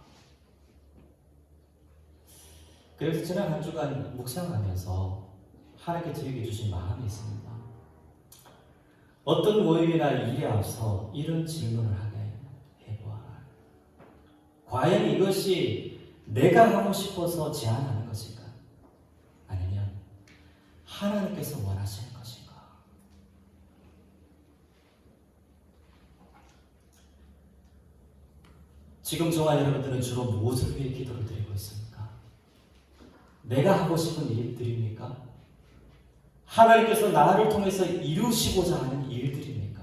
그래서 지난 한 주간 묵상하면서 하나님께 드리게 주신 마음이 있습니다. 어떤 모임이나 일에 앞서 이런 질문을 하게 해보아라. 과연 이것이 내가 하고 싶어서 제안하는 것인가? 아니면 하나님께서 원하시는 것인가? 지금 저와 여러분들은 주로 무엇을 위해 기도를 드리고 있습니까? 내가 하고 싶은 일들입니까? 하나님께서 나를 통해서 이루시고자 하는 일들입니까?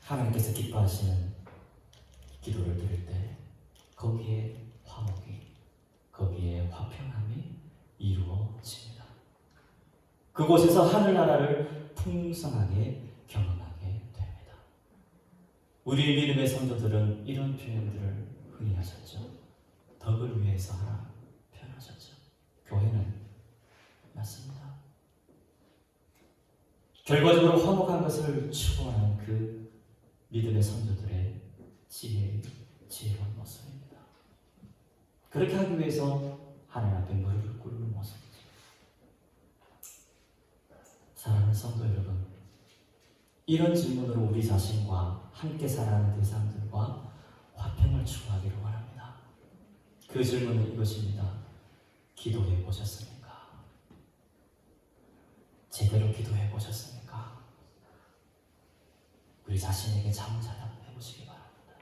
하나님께서 기뻐하시는 기도를 드릴 때 거기에 화목이, 거기에 화평함이 이루어집니다. 그곳에서 하늘나라를 풍성하게 경험하게 됩니다. 우리 믿음의 성도들은 이런 표현들을 흔히 하셨죠. 덕을 위해서 하라 표현하셨죠. 교회는 맞습니다. 결과적으로 화목한 것을 추구하는 그 믿음의 성도들의 지혜로운 모습입니다. 그렇게 하기 위해서 하나님 앞에 무릎을 꿇는 모습이죠. 사랑하는 성도 여러분, 이런 질문으로 우리 자신과 함께 살아가는 대상들과 화평을 추구하기를 원합니다. 그 질문은 이것입니다. 기도해 보셨습니까? 제대로 기도해 보셨습니까? 우리 자신에게 자문자답해 보시기 바랍니다.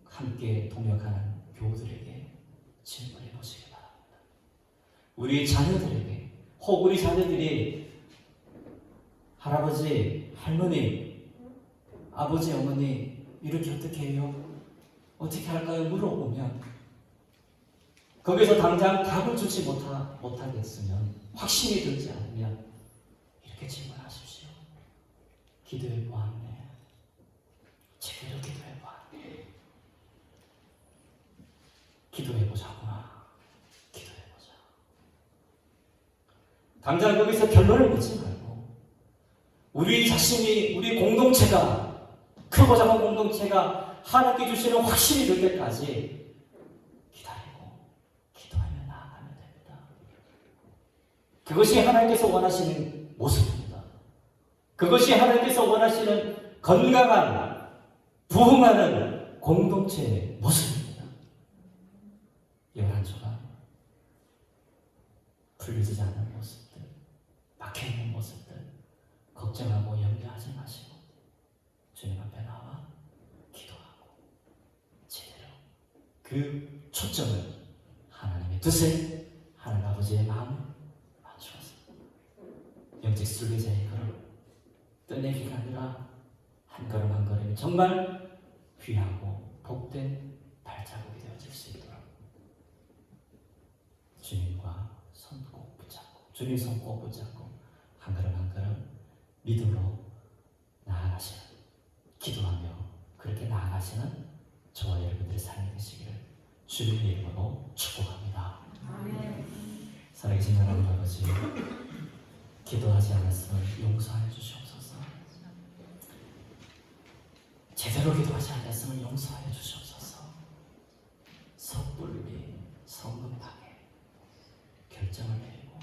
함께 동역하는 교우들에게 질문해 보시기 바랍니다. 우리 자녀들에게, 혹 우리 자녀들이 할아버지, 할머니, 아버지, 어머니 이렇게 어떻게 해요? 어떻게 할까요? 물어보면 거기서 당장 답을 주지 못하겠으면, 확신이 들지 않으면 이렇게 질문하십시오. 기도해 보았네. 제대로 기도해 보았네. 기도해 보자구나. 기도해 보자. 당장 거기서 결론을 맺지 말고 우리 자신이, 우리 공동체가, 크고 작은 공동체가 하나님께 주시는 확신이 들 때까지 기다리고 기도하며 나아가면 됩니다. 그것이 하나님께서 원하시는 모습입니다. 그것이 하나님께서 원하시는 건강한, 부흥하는 공동체의 모습입니다. 11조가 풀려지지 않는 모습들, 막혀있는 모습들, 걱정하고 염려하지 마시고 주님 앞에 나와 기도하고 제대로 그 초점을 하나님의 뜻에 하나님 아버지의 마음을 맞추어서 영적 순례자의 걸음 떠내기가 아니라 한 걸음 한 걸음이 정말 귀하고 복된 발자국이 되어질 수 있도록 주님과 손 꼭 붙잡고 주님 손 꼭 붙잡고 한 걸음 한 걸음 믿음으로 나아가시는, 기도하며 그렇게 나아가시는 저와 여러분들의 삶이 되시기를 주님의 이름으로 축복합니다. 살아계신 하나님 아버지, 기도하지 않았음을 용서하여 주시옵소서. 제대로 기도하지 않았음을 용서하여 주시옵소서. 섣불리 성급하게 결정을 내리고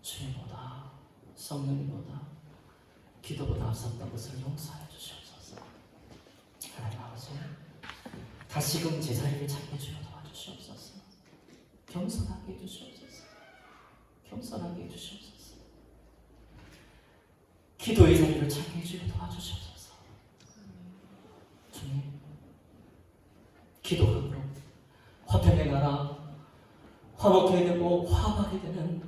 주님보다 성령님보다 기도보다 앞섰던 것을 용서하여 주시옵소서. 하나님 아버지, 다시금 제자리를 찾게 주여 도와주시옵소서. 겸손하게 해주시옵소서. 겸손하게 해주시옵소서. 기도의 자리를 찾게 해주여 도와주시옵소서. 주님, 기도함으로 화평의 나라 화목하게 되고 화합하게 되는,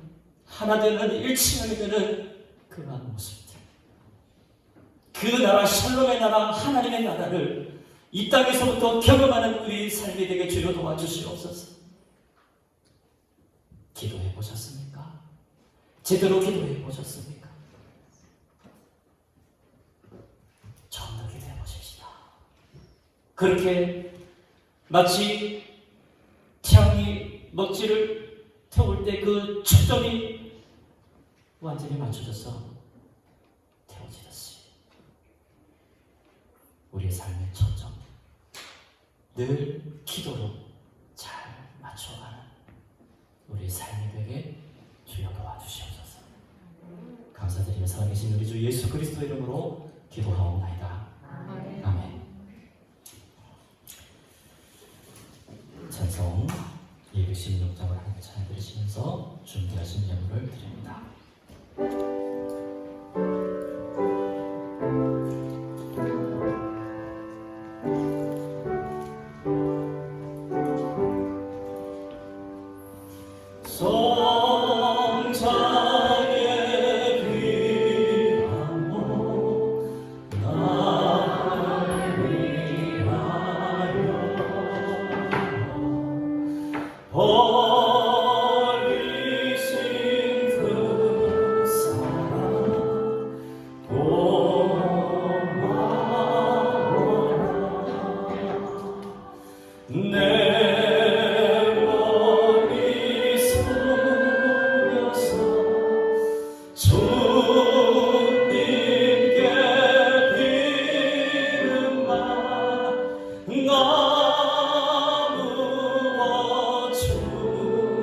하나 되는, 일치하게 되는 그러한 모습들, 그 나라, 샬롬의 나라, 하나님의 나라를 이 땅에서부터 경험하는 우리 삶이 되게 주여 도와주시옵소서. 기도해 보셨습니까? 제대로 기도해 보셨습니까? 좀 더 기도해 보십시다. 그렇게 마치 태양이 먹지를 태울 때 그 초점이 완전히 맞춰져서 태워지듯이 우리의 삶의 초점 늘 기도로 잘 맞춰가는 우리 삶이 되게 주여 도와주시옵소서. 감사드리며 살아계신 우리 주 예수 그리스도 이름으로 기도하옵나이다. 아멘. 찬송 216장을 함께 찬양 드리시면서 준비하신 예물을 드립니다. 나무와 주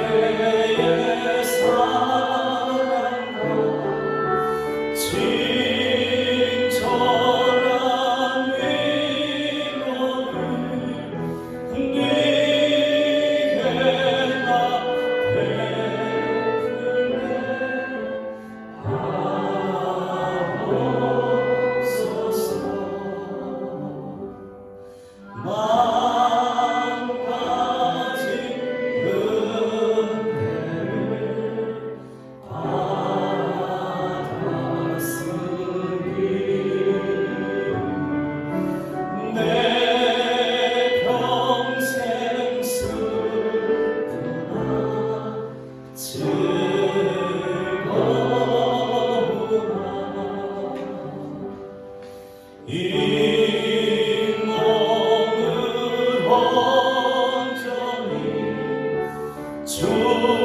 형제의 사랑과 친절한 위로를 네게 나 베풀네 하옵소서. 만가지 은혜를 받았으니 내 평생 슬프나 즐거우나 이 몸을 온전히 주님께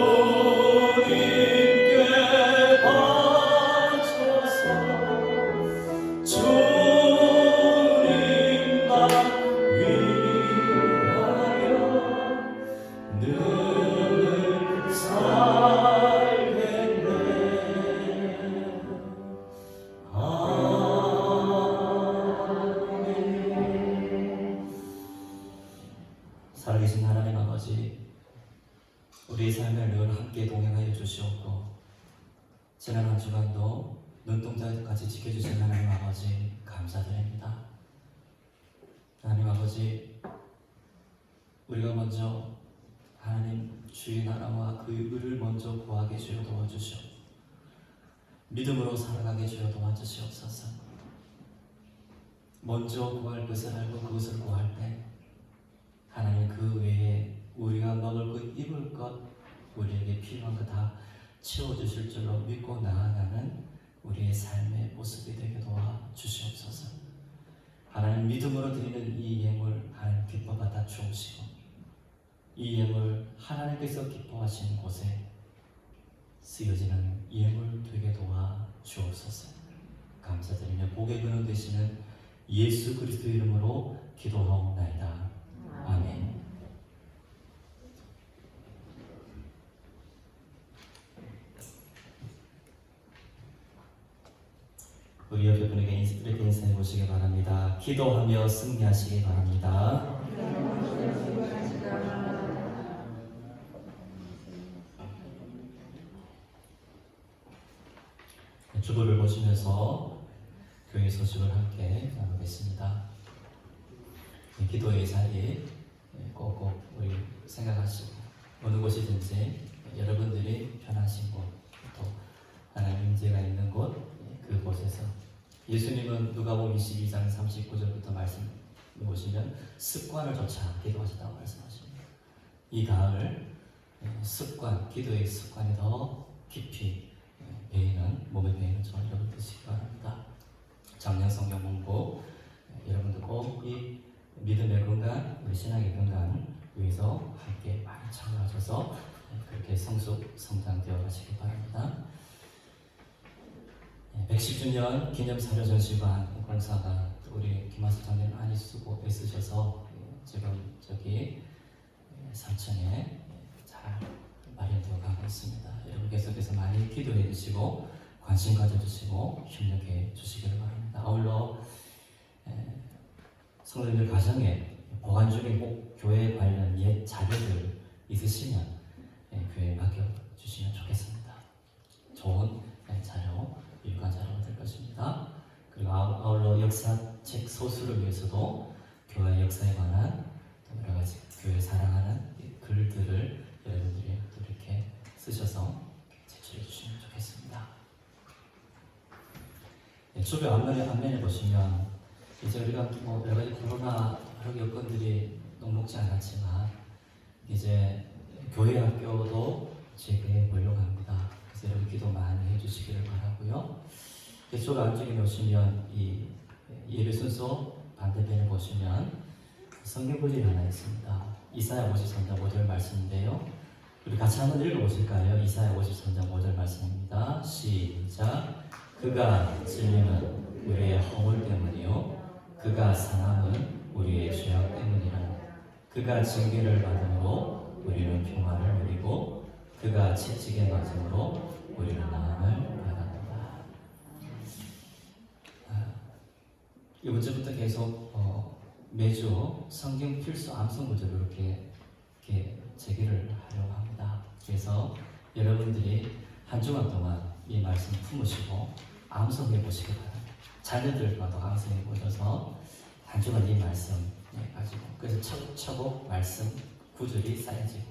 바쳐서 주님만 위하여 늘 살겠네. 살아계신 하나님 아버지, 우리의 삶을 늘 함께 동행하여 주시옵고 지난 한 주간도 눈동자까지 지켜주신 하나님 아버지 감사드립니다. 하나님 아버지, 우리가 먼저 하나님 주의 나라와 그 의를 먼저 구하게 주여 도와주시오. 믿음으로 살아가게 주여 도와주시옵소서. 먼저 구할 것을 알고 그것을 구할 때 하나님 그 외에 우리가 먹을 것, 입을 것, 우리에게 필요한 것 다 채워주실 줄로 믿고 나아가는 우리의 삶의 모습이 되게 도와주시옵소서. 하나님 믿음으로 드리는 이 예물 하나님 기뻐 받아 주옵시고 이 예물 하나님께서 기뻐하시는 곳에 쓰여지는 예물 되게 도와주옵소서. 감사드리며 복의 근원 되시는 예수 그리스도 이름으로 기도하옵나이다. 아멘. 우리 옆에 분에게 이렇게 인사해 보시기 바랍니다. 기도하며 승리하시기 바랍니다. 주보를 보시면서 교회 소식을 함께 나누겠습니다. 기도의 자리 꼭꼭 우리 생각하시고 어느 곳이든지 여러분들이 편하신 곳, 또 하나님 임재가 있는 곳, 그곳에서 예수님은 누가복음 22장 39절부터 말씀 보시면 습관을 좇아 기도하시다고 말씀하십니다. 이 가을 습관, 기도의 습관이 더 깊이 몸에 배이는 저와 여러분 되시기 바랍니다. 작년 성경 공부 여러분들 꼭 이 믿음의 건강, 우리 신앙의 건강 위해서 함께 많이 참여하셔서 그렇게 성장되어 가시기 바랍니다. 110주년 기념 사료 전시관 공사가 우리 김하수 장님 많이 쓰고 애쓰셔서 지금 저기 3층에 잘 마련되어 가고 있습니다. 여러분 계속해서 많이 기도해 주시고 관심 가져주시고 협력해 주시기를 바랍니다. 아울러 성도님들 가정에 보관 중인 꼭 교회 관련 옛 자료들 있으시면 교회에 맡겨주시면 좋겠습니다. 좋은 자료, 유익한 자료가 될 것입니다. 그리고 아울러 역사책 소수를 위해서도 교회 역사에 관한 또 여러 가지 교회 사랑하는 글들을 여러분들이 또 이렇게 쓰셔서 제출해 주시면 좋겠습니다. 주변 앞면에 보시면 이제 우리가 뭐 여러 가지 코로나 여러 여건들이 녹록지 않았지만 이제 교회 학교도 재개해 보려고 합니다. 그래서 여러분 기도 많이 해주시기를 바라고요. 이쪽 안쪽에 보시면 이 예배 순서 반대편에 보시면 성경 구절이 하나 있습니다. 이사야 53장 5절 말씀인데요. 우리 같이 한번 읽어보실까요? 이사야 53장 5절 말씀입니다. 시작. 그가 찔림은 우리의 허물 때문이요 그가 상함은 우리의 죄악 때문이라. 그가 징계를 받음으로 우리는 평화를 누리고 그가 채찍에 맞음으로 우리는 나음을 받았다. 이번 주부터 계속 매주 성경 필수 암송 구절을 이렇게 제기를 하려고 합니다. 그래서 여러분들이 한 주간 동안 이 말씀 품으시고 암송해 보시기 바랍니다. 자녀들과도 암송해 보셔서 한 주간 이 말씀 가지고 그래서 차곡차곡 말씀 구절이 쌓여지고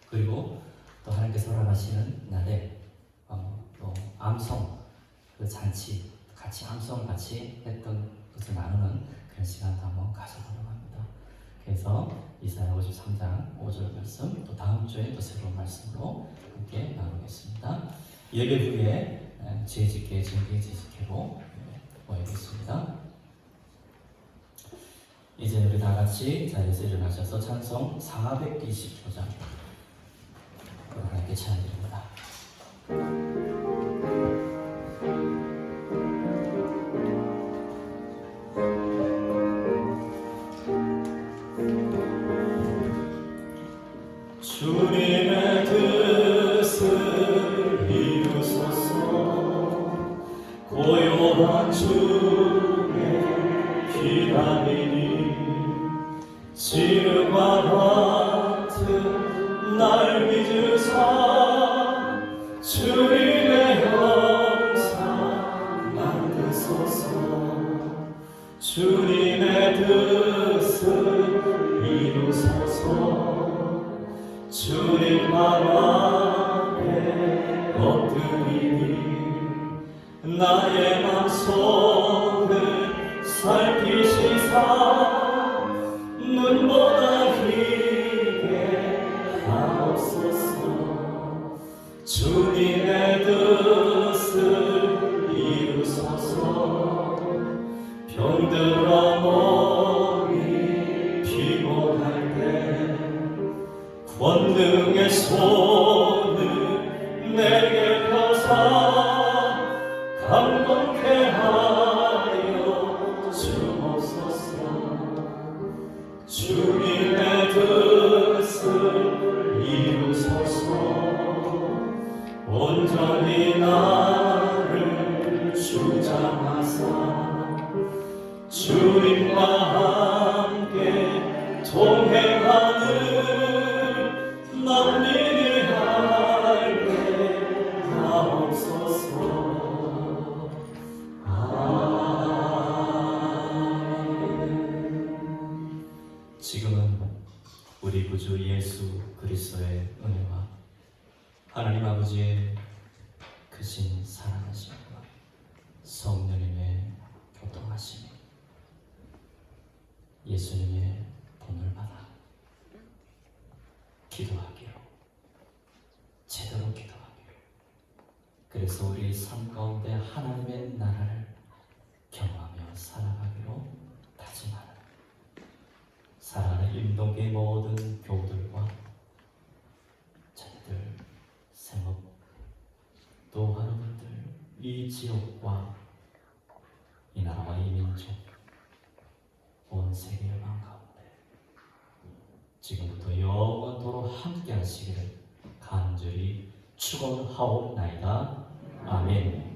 그리고 또 하나님께서 허락하시는 날에 또 암송 그 잔치 같이 암송을 같이 했던 것을 나누는 그런 시간도 한번 가져보려고 합니다. 그래서 이사야 53장 5절 말씀 또 다음 주에 또 새로운 말씀으로 함께 나누겠습니다. 예배 후에 제지께 증기 제지께로 모이겠습니다. 이제 우리 다 같이 자리에서 일어나셔서 찬송 425장 하나님께 찬양드립니다. 주님의 뜻을 이루소서 고요한 주의 기다리니 지루와 같은 날 믿으사 주님의 영상 만드소서 주님의 뜻을 이루소서 주님만 앞에 엎드리니 나의 맘속을 살피시사 눈보다 길게 하옵소서 주님의 뜻을 이루소서 병들어 몸이 피곤할 때 권능의 손을 내게 펴사 감동케 하여 주옵소서 주님의 뜻을 이루소서 온전히 나를 주장하사 주님과 함께 동행하는 남미리 알게 하옵소서. 아멘. 지금은 우리 구주 예수 그리스도의 은혜와 하나님 아버지의 크신 사랑하심과 성령님의 교통하심이 예수님의 본을 받아 기도하기로 제대로 기도하기로 그래서 우리 삶 가운데 하나님의 나라를 경험하며 살아가기로 다짐하는 사랑하는 임동계 모든 교우들과 자녀들 생업 또 하나님들 이 지역과 이 나라와 이 민족 온 세계 열방 가운데 지금부터 영원토록 함께 하시기를 간절히 축원하옵나이다. 아멘.